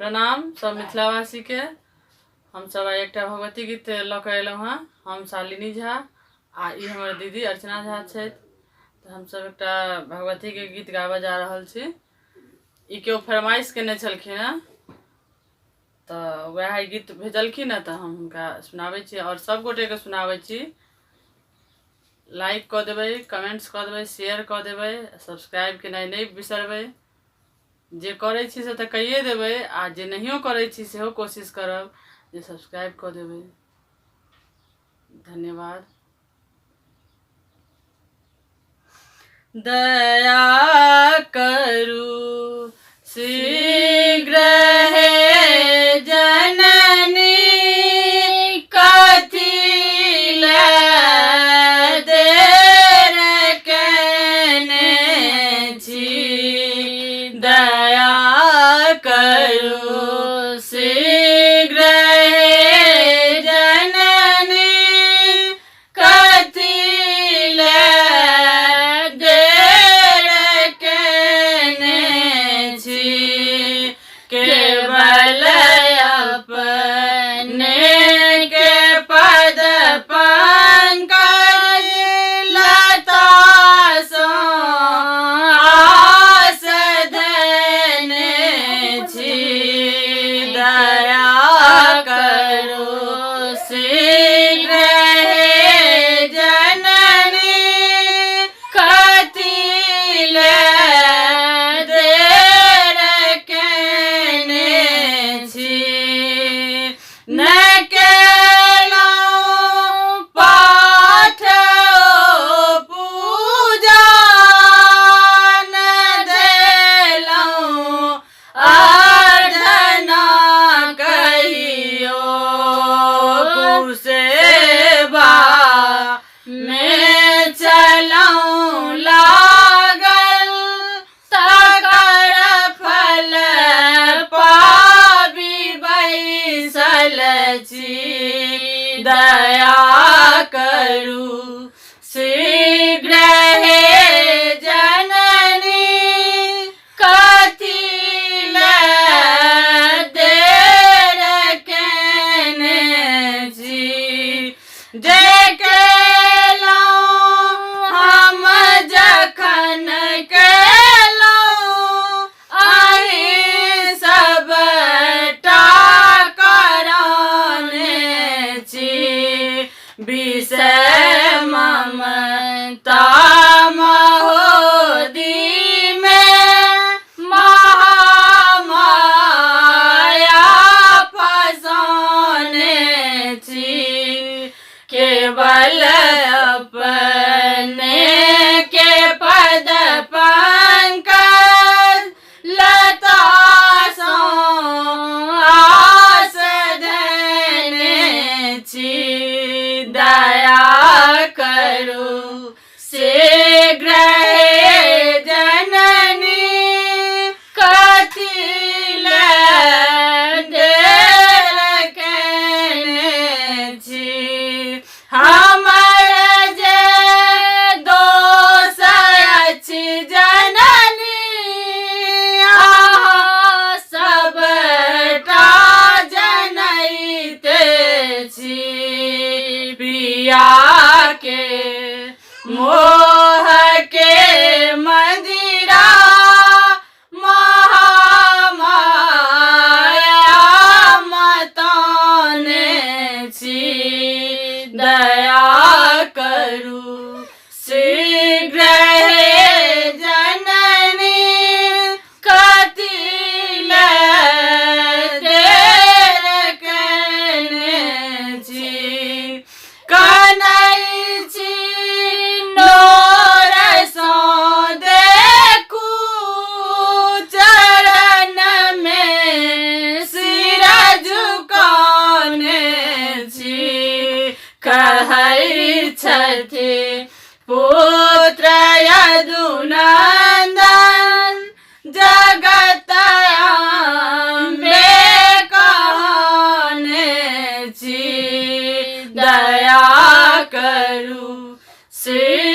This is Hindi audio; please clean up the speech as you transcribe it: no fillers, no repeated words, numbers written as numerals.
प्रणाम सब मिथिलावासी के। हम सब एक भगवती गीत ल के अयलहुँ हँ। हम शालिनी झा आ ई हमर दीदी अर्चना झा छथि। तो हम सब एक भगवती के गीत गाबे जा रहल छी। ई केओ फरमाइश केने छलखिन हँ, तो वह गीत भेजलखिन हँ, तो हम हुनका सुनाबै छी और सब गोटे के सुनाबै छी। लाइक क देबै, कमेंट्स क देबै, शेयर क देबै, सब्सक्राइब केनाइ नहीं बिसरबै। जे करै छी से तऽ कहिए देबै, आ जे नहियो करै छी सेहो कोशिश करब जे सब्सक्राइब कऽ देबै। धन्यवाद। दया करू शीघ्र हे जननी, कथी लए देर केने छी। दया करू शीघ्र हे जननी, कथी लए देर केने छी। केवल अपने के पद पंकज लता सो आस धने छी। दया करो शीघ्र हे जननी, कथी लए देर केने छी। न केलहुँ पाठ पूजा, न देलहुँ अर्धना कहियो। कुसेबा में चलऊँ लागल, तकर फल पाबी बैसल छी। दया करू शीघ्र हे जननी, कथी लए देर केने छी। जे केलहुँ हम जखन केलहुँ, अहीं सबटा कराने छी। विषय ममता महोदी में महामाया फसाने छी। केवल अपने के पद पंकज लता सो आस धने छी। दया करू शीघ्र हे जननी, कथी लए देर केने छी। हमर जे दोष अछि जननी, अहाँ सबटा जनैते छी। पिया के मोह के मंदिरा महामाया मताने छी। दया करू शीघ्र हे जननी, कथी लए देर केने छी। कनै छी नोर सँ देखू, चरण में सिर झुकाने छी। कहै छथि पुत्र यदुनंदन, जगत अम्बे कहने छी। दया करू शीघ्र